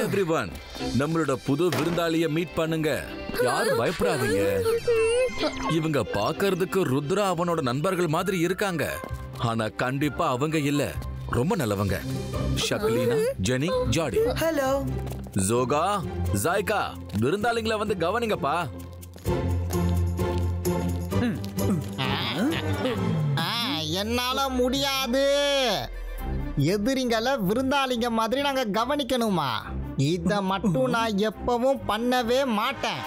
Everyone, நம்மளோட புது விருந்தாளிய meet பண்ணுங்க. யாரும் பயப்படாதீங்க. இவங்க பாக்குறதுக்கு ருத்ரா அவனோட நண்பர்கள் மாதிரி இருக்காங்க. ஆனா கண்டிப்பா அவங்க இல்ல. ரொம்ப நல்லவங்க. ஷக்லீனா, ஜெனி, ஜாடி. ஹலோ ஜோகா, ஜாய்கா, விருந்தாளிங்களை வந்து கவனிங்கப்பா. என்னால முடியாது. எதிரிங்களை விருந்தாளிங்க மாதிரி நாங்க கவனிக்கணுமா? இத மட்டும் நான் எப்பவும் பண்ணவே மாட்டேன்.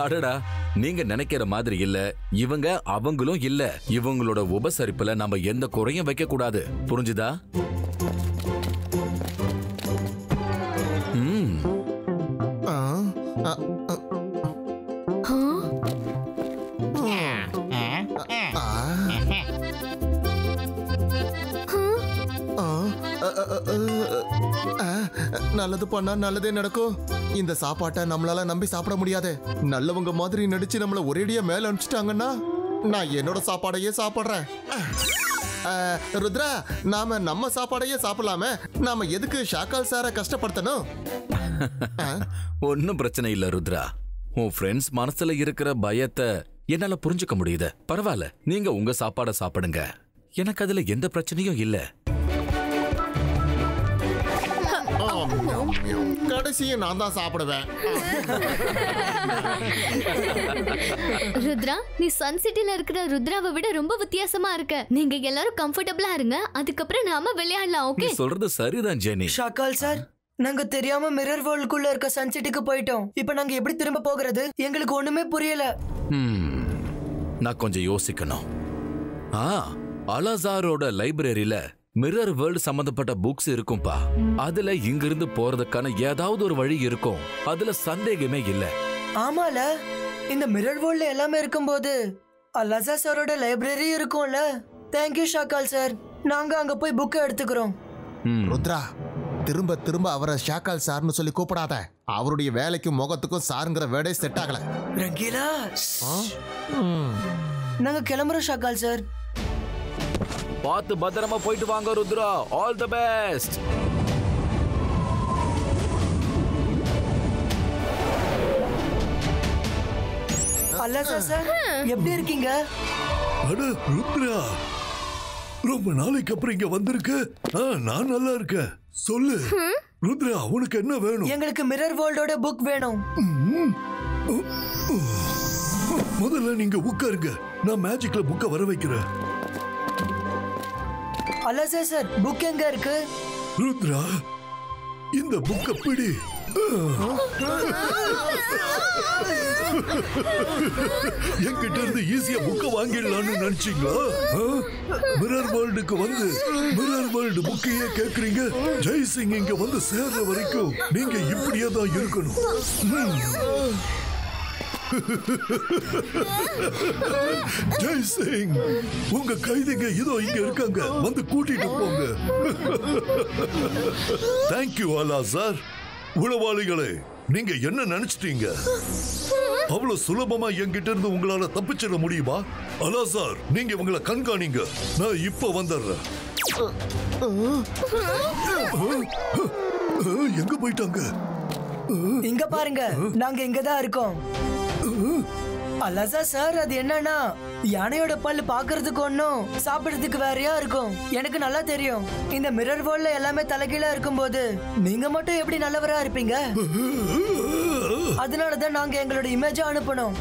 அடடா, நீங்க நினைக்கிற மாதிரி இல்ல. இவங்க அவங்களும் இல்ல. இவங்களோட உபசரிப்புல நம்ம எந்த குறையும் வைக்க கூடாது. புரிஞ்சுதா? நல்லது பண்ணா நல்லதே நடக்கும். இந்த சாப்பாட்டை நம்மளால நம்பி சாப்பிட முடியாது. நல்லவங்க மாதிரி நடிச்சு நம்மள ஒரேடியா மேல அனுப்பிச்சிட்டாங்கன்னா நான் என்னோட சாப்பாடையே சாப்பிடுறேன். ருத்ரா, நாம நம்ம சாப்பாடையே சாப்பிடலாமே. நாம எதுக்கு ஷாக்கால் சார கஷ்டப்படுத்தணும்? ஒன்னும் பிரச்சனை இல்ல ருத்ரா. உன் ஃப்ரெண்ட்ஸ் மனசுல இருக்கிற பயத்தை என்னால புரிஞ்சுக்க முடியுது. பரவாயில்ல, நீங்க உங்க சாப்பாட சாப்பிடுங்க. எனக்கு அதுல எந்த பிரச்சனையும் இல்ல. கடைசியும் நான் தான் சாப்பிடுவேன். ருத்ரா, நீ சன் சிட்டில இருக்கிற ருத்ராவை விட ரொம்ப வித்தியாசமா இருக்க. நீங்க எல்லாரும் கம்ஃபர்டபிளா இருங்க. அதுக்கப்புறம் நாம விளையாடலாம். ஓகே? சொல்றது சரிதான் ஜெனி. ஷாக்கால் சார், நாங்க தெரியாம மிரர் வேர்ல்டுக்குள்ள இருக்க சன்சிட்டிக்கு போயிட்டோம். இப்ப நாங்க எப்படி திரும்ப போகிறது? எங்களுக்கு ஒண்ணுமே புரியல. நான் கொஞ்சம் யோசிக்கணும். அலாசாரோட லைப்ரரியில மிரர் வேர்ல்டு சம்பந்தப்பட்ட புக்ஸ் இருக்கும்பா. அதுல இங்கிருந்து போறதுக்கான ஏதாவது ஒரு வழி இருக்கும். அதுல சந்தேகமே இல்ல. ஆமால, இந்த மிரர் வேர்ல்ட்ல எல்லாமே இருக்கும்போது அலாசா சாரோட லைப்ரரி இருக்கும்ல. தேங்க்யூ ஷாக்கால் சார். நாங்க அங்க போய் புக்கை எடுத்துக்கிறோம். ருத்ரா, திரும்ப திரும்ப அவரை ஷாக்கால் சார்னு சொல்லி கூப்பிடாத. அவருடைய வேலைக்கும் முகத்துக்கும் சாருங்கிற வேர்டே செட் ஆகல. ரங்கீலா, நாங்க கிளம்புறோம் ஷாக்கால் சார். பார்த்து பத்திரமா போயிட்டு வாங்க ருத்ரா. All the best. அலாசா சார், எப்படி இருக்கீங்க? அட ருத்ரா, ரொம்ப நாளைக்கு அப்புறம் இங்க வந்திருக்கு. நான் நல்லா இருக்கேன். சொல்லு ருத்ரா, உனக்கு என்ன வேணும்? எங்களுக்கு மிரர் வேர்ல்டோட புக் வேணும். முதல்ல நீங்க உட்காருங்க. நான் மேஜிக்ல புக்க வர வைக்கிறேன். அலாசா சார், புக் எங்க இருக்கு? ருத்ரா, இந்த புக்க பிடி. என்கிட்ட இருந்து ஈஸியா புக்க வாங்கிடலாம்னு நினைச்சீங்களா? மிரர் வேர்ல்டுக்கு வந்து மிரர் வேர்ல்டு புக்கையே கேக்குறீங்க? ஜெய்சிங் இங்க வந்து சேர்ற வரைக்கும் நீங்க இப்படியே தான் இருக்கணும். ஜெய்சிங், உங்க கைதிங்க இதோ இங்க இருக்காங்க. வந்து கூட்டிட்டு போங்க. தேங்க்யூ அலாசார். உளவாளிகளே, நீங்க என்ன நினைச்சிட்டீங்க? அவ்வளவு சுலபமா என்கிட்ட இருந்து உங்களால தப்பிச்சிட முடியுமா? அலாசார், நீங்க இவங்களை கண்காணிங்க. நான் இப்ப வந்துடுறேன். எங்க போயிட்டாங்க? இங்க பாருங்க, நாங்க இங்கதான் இருக்கோம். அலாசா சார், அது என்னன்னா யானையோட பல்லு பாக்குறதுக்கு ஒன்னும் சாப்பிடுறதுக்கு வேறையா இருக்கும். எனக்கு நல்லா தெரியும். இந்த மிரர் வேர்ல்ட்ல எல்லாமே தலைகீழா இருக்கும்போது நீங்க மட்டும் எப்படி நல்லவரா இருப்பீங்க? அதனாலதான் நாங்க எங்களோட இமேஜ அனுப்பணும்.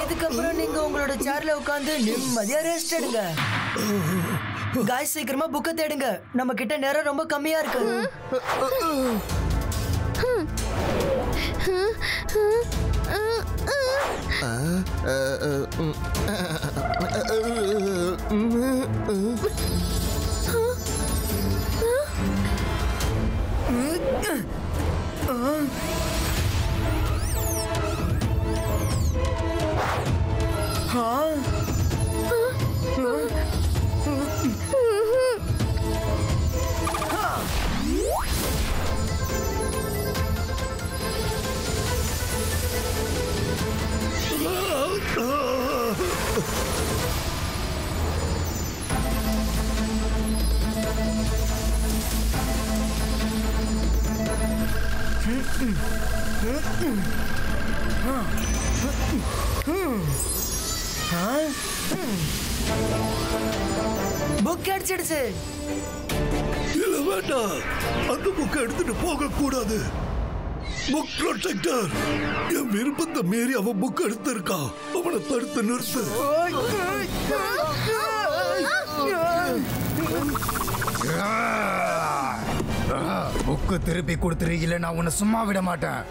இதுக்கப்புறம் நீங்க உங்களோட சேர்ல உட்கார்ந்து நிம்மதியா ரெஸ்ட் எடுங்க. காய்ஸ், சீக்கிரமா புக்க தேடுங்க. நம்ம கிட்ட நேரம் ரொம்ப கம்மியா இருக்கு. புக் கிடைச்சிடுச்சு. இல்ல வேண்டாம், அந்த புக்கை எடுத்துட்டு போக கூடாது. புக் ப்ரொடெக்டர், என் விருப்பத்தை மீறி அவன் புக் எடுத்திருக்கான். அவனை தடுத்து நிறுத்து. புக்கு திருப்பி கொடுத்துருக்கீங்களே, நான் உன்னை சும்மா விட மாட்டேன்.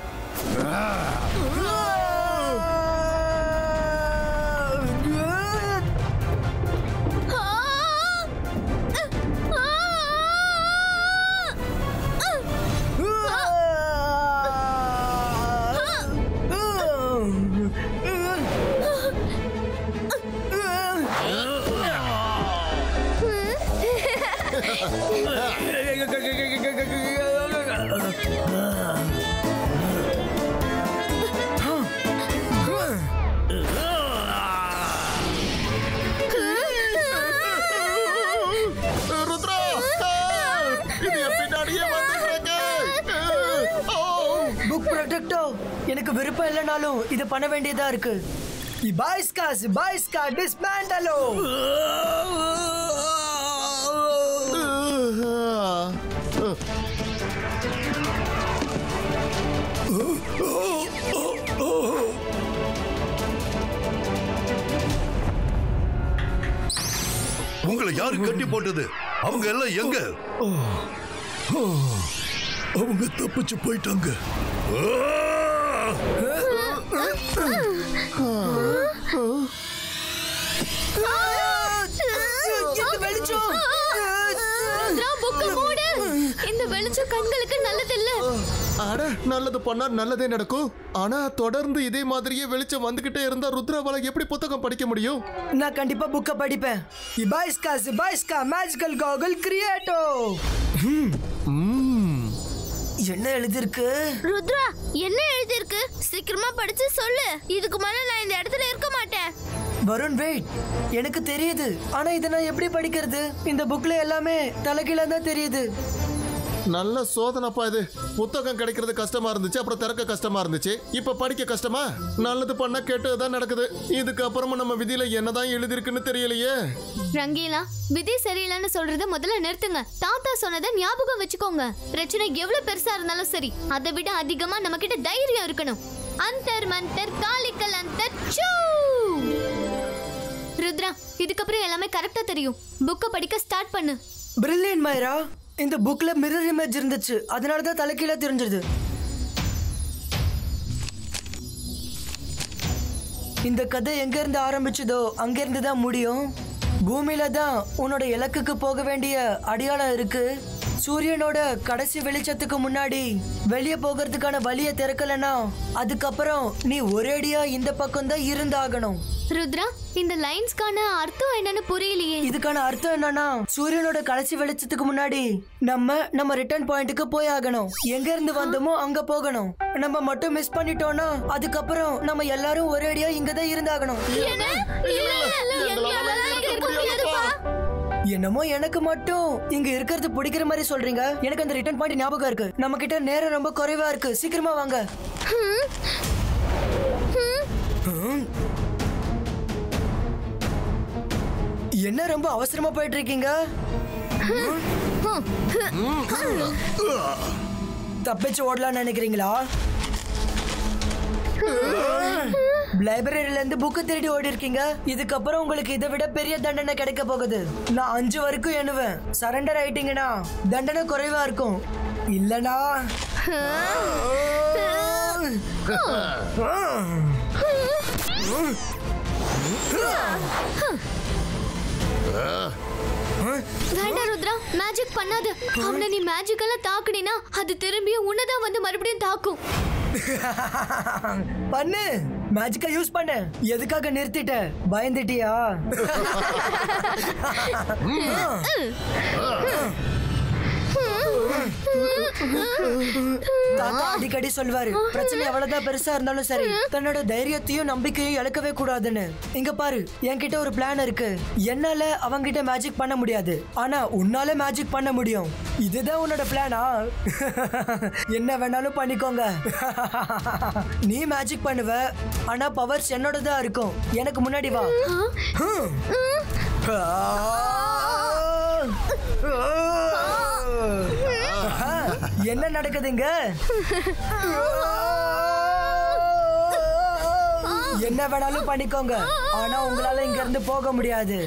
எனக்கு விருப்பம் இல்லைனாலும் இது பண்ண வேண்டியதா இருக்கு. பாய்ஸ்கா டிஸ்மேண்டலோ. உங்களை யாரு கட்டி போட்டது? அவங்க எல்லாம் எங்க? அவங்க தப்பிச்சு போயிட்டாங்க. இந்த வெளிச்சம் கண்களுக்கு நல்லதில்ல. அட, நல்லது பண்ணா நல்லதே நடக்கும். ஆனா தொடர்ந்து இதே மாதிரியே வெளிச்சம் வந்துகிட்டே இருந்தா ருத்ராவால எப்படி புத்தகம் படிக்க முடியும்? நான் கண்டிப்பா புக்க படிப்பேன். பாய்ஸ்கா மேஜிக்கல் காகல் கிரியேட்டோ. என்ன எழுதிருக்கு? ருத்ரா, என்ன எழுதிருக்கு? சீக்கிரமா படிச்சு சொல்லு. இதுக்கு மேல நான் இந்த இடத்துல இருக்க மாட்டேன். வருண், வெயிட். எனக்கு தெரியுது, ஆனா இதை நான் எப்படி படிக்கிறது? இந்த புக்ல எல்லாமே தலைகீழா தான் தெரியுது. நல்ல சோதனைப்பா இது. புத்தகம் கிடைக்கிறது கஷ்டமா இருந்துச்சு, அப்புறம் திறக்க கஷ்டமா இருந்துச்சு. இப்ப படிக்க கஷ்டமா? நல்லது பண்ண கேட்டதுதான் நடக்குது. இதுக்கு அப்புறமா நம்ம விதியில என்னதான் எழுதிருக்குன்னு தெரியலையே. ரங்கீலா, விதி சரியில்லைன்னு சொல்றத முதல்ல நிறுத்துங்க. தாத்தா சொன்னதை ஞாபகம் வச்சுக்கோங்க. பிரச்சனை எவ்வளவு பெருசா இருந்தாலும் சரி, அதை விட அதிகமா நம்ம கிட்ட தைரியம் இருக்கணும். அந்தர் மந்தர் காலிக்கல் அந்தர் சூ. ருத்ரா, இதுக்கப்புறம் எல்லாமே கரெக்டா தெரியும். புக்க படிக்க ஸ்டார்ட் பண்ணு. பிரில்லியன்ட் மைரா. இந்த புக்ல மிரர் இமேஜ் இருந்துச்சு, அதனாலதான் தலைகீழா தெரிஞ்சது. இந்த கதை எங்க இருந்து ஆரம்பிச்சதோ அங்க இருந்து தான் முடியும். பூமியில தான் உன்னோட இலக்குக்கு போக வேண்டிய அடையாளம் இருக்கு. சூரியனோட கடைசி வெளிச்சத்துக்கு முன்னாடி வெளியே போகிறதுக்கான வழியை திறக்கலனா அதுக்கப்புறம் நீ ஒரேடியா இந்த பக்கம் தான் இருந்தாகணும். ருத்ரா, இந்த லைன்ஸ்க்கான அர்த்தம் என்னன்னு புரியலையே. இதுக்கான அர்த்தம் என்னன்னா, சூரியனோட கடைசி வெளிச்சத்துக்கு முன்னாடி நம்ம ரிட்டர்ன் பாயிண்ட்டுக்கு போய் ஆகணும். எங்க இருந்து வந்தோமோ அங்க போகணும். நம்ம மட்டும் மிஸ் பண்ணிட்டோம்னா அதுக்கப்புறம் நம்ம எல்லாரும் ஒரேடியா இங்கதான் இருந்தாகணும். என்னமோ எனக்கு மட்டும் இங்க இருக்கிறது பிடிக்கிற மாதிரி சொல்றீங்க. எனக்கு அந்த ரிட்டர்ன் பாயிண்ட் ஞாபகம் இருக்கு. நம்ம கிட்ட நேரம் ரொம்ப குறைவா இருக்கு. சீக்கிரமா வாங்க. என்ன ரொம்ப அவசரமா போயிட்டு இருக்கீங்க? தப்பிச்சு ஓடலாம்னு நினைக்கிறீங்களா? லைப்ரரியில இருந்து புக்கு திருடி ஓடி இருக்கீங்க. இதுக்கப்புறம் உங்களுக்கு இதை விட பெரிய தண்டனை கிடைக்க போகுது. நான் 5 வரைக்கும் எண்ணுவேன். சரண்டர் ஆயிட்டீங்கன்னா தண்டனை குறைவா இருக்கும். இல்லனா வேண்டாம் ருத்ரா, மேஜிக் பண்ணாத. அவனை நீ மேஜிக்கலா தாக்குனினா அது திரும்பியும் உன்னதான் வந்து மறுபடியும் தாக்கும். பண்ணு, மேஜிக்கா யூஸ் பண்ணு. எதுக்காக நிறுத்திட்ட? பயந்துட்டியா? தாத்தா அடிக்கடி சொல்வாரு, பிரச்சனை எவ்வளவுதான் பெருசா இருந்தாலும் சரி தன்னோட தைரியத்தையும் நம்பிக்கையும் இழக்கவே கூடாதுன்னு. இங்க பாரு, என்கிட்ட ஒரு பிளான் இருக்கு. என்னால அவங்கிட்ட மேஜிக் பண்ண முடியாது, ஆனா உன்னால மேஜிக் பண்ண முடியும். இதுதான் உன்னோட பிளானா? என்ன வேணாலும் பண்ணிக்கோங்க. நீ மேஜிக் பண்ணுவ, ஆனா பவர்ஸ் என்னோடதான் இருக்கும். எனக்கு முன்னாடி வா. என்ன நடக்குதுங்க? என்ன வேணாலும் பண்ணிக்கோங்க, ஆனா உங்களால இங்க இருந்து போக முடியாது.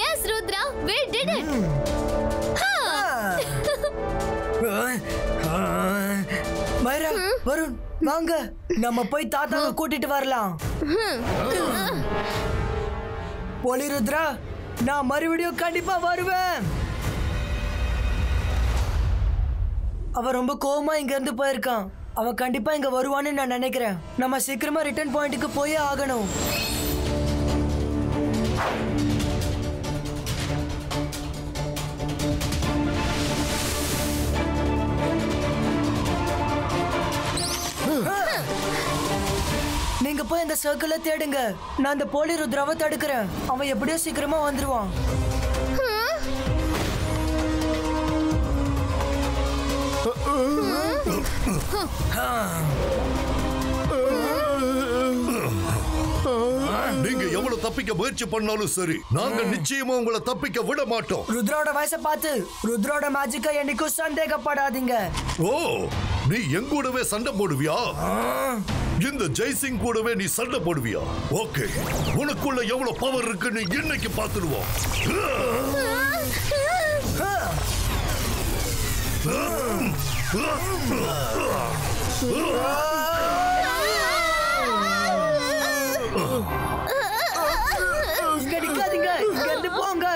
Yes, Rudra, we did it. மைரா, Varun, வாங்க நம்ம போய் தாத்தாவை கூட்டிட்டு வரலாம். போலி ருத்ரா, நான் மறுபடியும் கண்டிப்பா வருவேன். அவன் ரொம்ப கோவமா இங்க இருந்து போயிருக்கான். அவன் கண்டிப்பா இங்க வருவான்னு நான் நினைக்கிறேன். நம்ம சீக்கிரமா ரிட்டர்ன் பாயிண்ட்டுக்கு போயே ஆகணும். நீங்க போய் அந்த சர்க்கிள தேடுங்க. நான் அந்த போலி ருத்ராவை தடுக்கிறேன். அவன் எப்படியோ சீக்கிரமா வந்துருவான். நீங்க எவ்வளவு தப்பிக்க முயற்சி பண்ணாலும் சரி, நாங்க நிச்சயமா உங்களை தப்பிக்க விட மாட்டோம். ருத்ரோட வயசை பார்த்து ருத்ரோட மேஜிக்கை என்னைக்கும் சந்தேகப்படாதீங்க. ஓ, நீ எங்கூடவே சண்டை போடுவியா? இந்த ஜெய்சிங் கூடவே நீ சண்டை போடுவியா? ஓகே, உனக்குள்ள எவ்வளவு பவர் இருக்குன்னு இன்னைக்கு பார்த்துடுவோம். இங்க நிக்காதீங்க, இங்க இருந்து போங்க.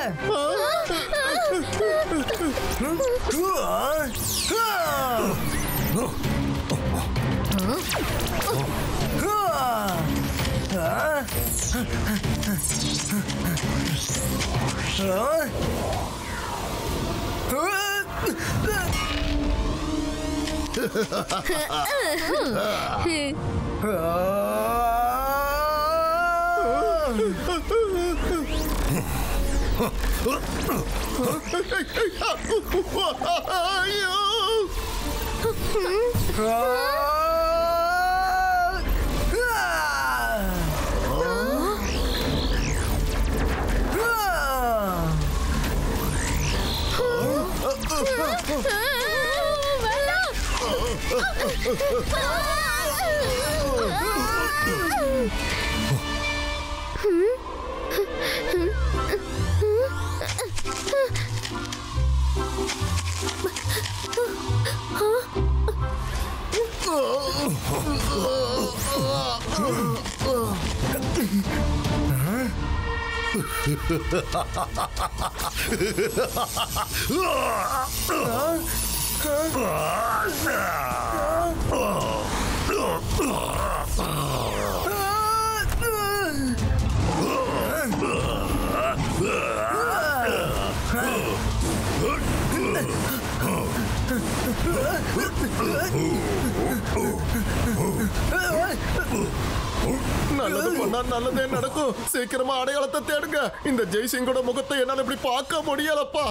நல்லது பண்ணா நல்லதே நடக்கும். சீக்கிரமா அடையாளத்தை தேடுங்க. இந்த ஜெய்சிங்கோட முகத்தை என்னால இப்படி பார்க்க முடியலப்பா.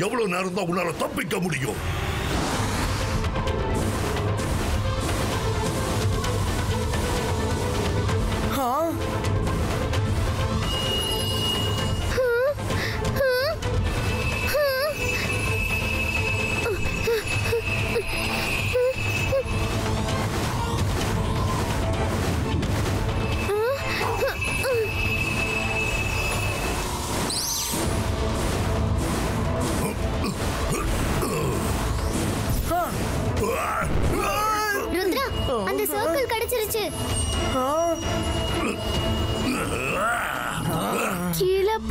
எவ்வளவு நேரம் தான் உன்னால தப்பிக்க முடியும்?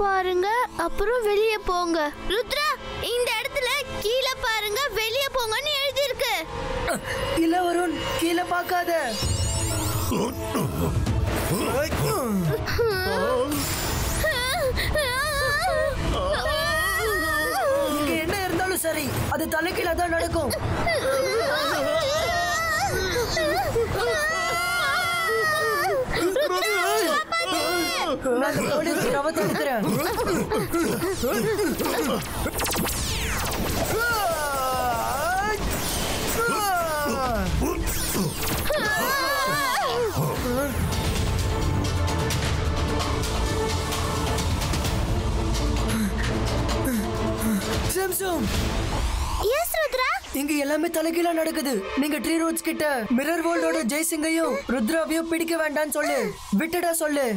பாருங்க அப்புறம் வெளியே போங்க. ருத்ரா, இந்த இடத்துல கீழே பாருங்க வெளியே போங்கன்னு எழுதி இருக்கு. இல்ல வருண், கீழே பார்க்காத. இங்க என்ன இருந்தாலும் சரி, அது தலைகீழ தான் நடக்கும். நான் போலீஸ் ரவத்தை எடுக்கிறேன். Samsung, yes Rudra. இங்க எல்லாமே தலைகீழா நடக்குது. நீங்க ட்ரீ ரோட்ஸ் கிட்ட மிரர் வேர்ல்டோட ஜெய்சிங்கையும் ருத்ராவையும் பிடிக்க வேண்டாம்னு சொல்லு. விட்டுடா சொல்லு.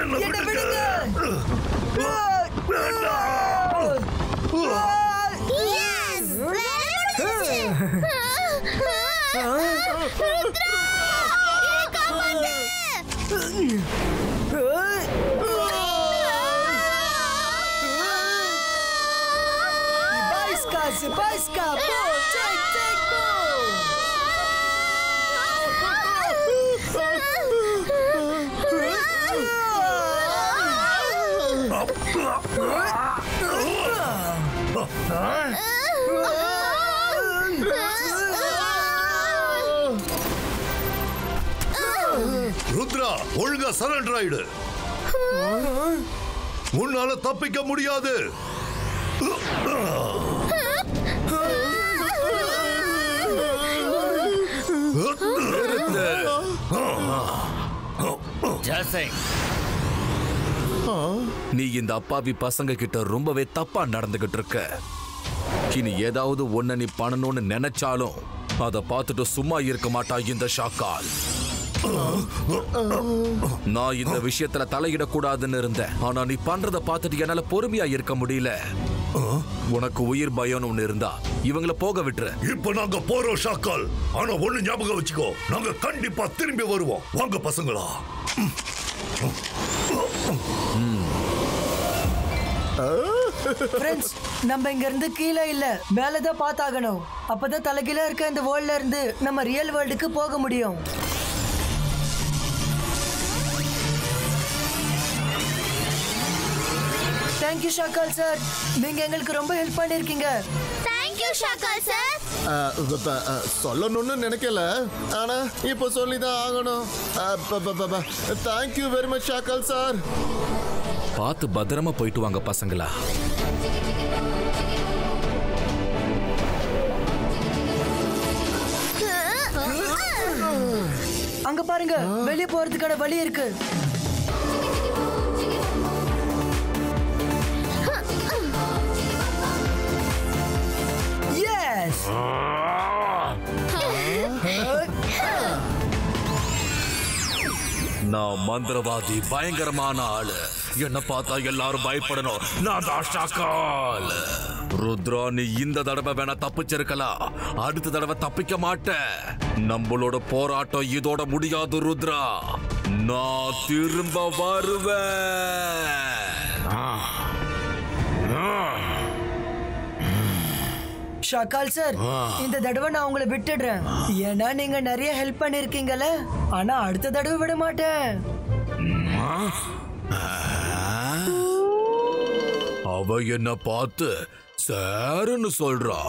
என்ன விடுங்க. Bajska, ருத்ரா, ஒழுங்கா சரண்டர் ஆயிடு. உன்னால தப்பிக்க முடியாது. நீ இந்த அப்பாவி பசங்க கிட்ட ரொம்பவே தப்பா நடந்துகிட்டு இருக்க. இனி ஏதாவது ஒன்ன நீ பண்ணணும்னு நினைச்சாலும் அதை பார்த்துட்டு சும்மா இருக்க மாட்டா இந்த ஷாக்கால். நான் இந்த விஷயத்துல தலையிடக்கூடாதுன்னு இருந்தேன். ஆனா நீ பண்றத பார்த்துட்டு என்னால பொறுமையா இருக்க முடியல. உனக்கு உயிர் பயம் ஒண்ணு இருந்தா இவங்கள போக விட்டுரு. இப்ப நாங்க போறோம் ஷாக்கால். ஆனா ஒண்ணு ஞாபகம் வச்சுக்கோ, நாங்க கண்டிப்பா திரும்பி வருவோம். வாங்க பசங்களா. ஃப்ரெண்ட்ஸ், நம்ம இங்க இருந்து கீழே இல்ல மேலதான் பார்த்தாகணும். அப்பதான் தலைகீழா இருக்க இந்த வேர்ல்ட்ல இருந்து நம்ம ரியல் வேர்ல்டுக்கு போக முடியும். தேங்க்யூ ஷாக்கால் சார், நீங்க எங்களுக்கு ரொம்ப ஹெல்ப் பண்ணிருக்கீங்க. தேங்க்யூ ஷாக்கால் சார். சொல்லணும்னு நினைக்கல, ஆனா இப்போ சொல்லிதான் ஆகணும். தேங்க்யூ வெரி மச் ஷாக்கால் சார். பார்த்து பத்திரமா போயிட்டு வாங்க பசங்களா. அங்க பாருங்க, வெளியே போறதுக்கான வழி இருக்கு. எஸ். நான் மந்திரவாதி, பயங்கரமான ஆளு. என்ன பார்த்தா எல்லாரும் பயப்படணும். நான் தான் ஷாக்கால். ருத்ரா, நீ இந்த தடவை வேணா தப்பிச்சிருக்கலாம், அடுத்த தடவை தப்பிக்க மாட்டேன். நம்மளோட போராட்டம் இதோட முடியாது ருத்ரா. நான் திரும்ப வருவேன். ஷாக்கால் சார், இந்த தடவை நான் உங்களை விட்டுடுறேன். ஏன்னா நீங்க நிறைய ஹெல்ப் பண்ணிருக்கீங்கல்ல. ஆனா அடுத்த தடவை விட மாட்டேன். அவ என்ன பார்த்து சாருன்னு சொல்றா.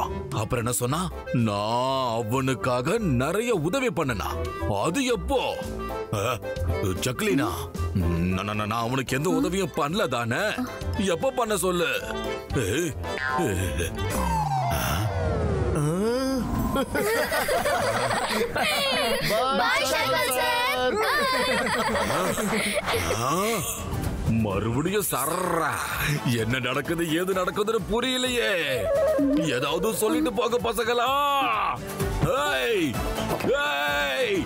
அப்புறம் என்ன சொன்னா, நான் அவனுக்காக நிறைய உதவி பண்ணனா. அது எப்போ? சக்லினா, நான் அவனுக்கு எந்த உதவியும் பண்ணல தானே. எப்ப பண்ண சொல்லு. மறுபடியும் சர்றா. என்ன நடக்குது ஏது நடக்குதுன்னு புரியலையே. ஏதாவது சொல்லிட்டு போக பசங்களா. ஏய் ஏய்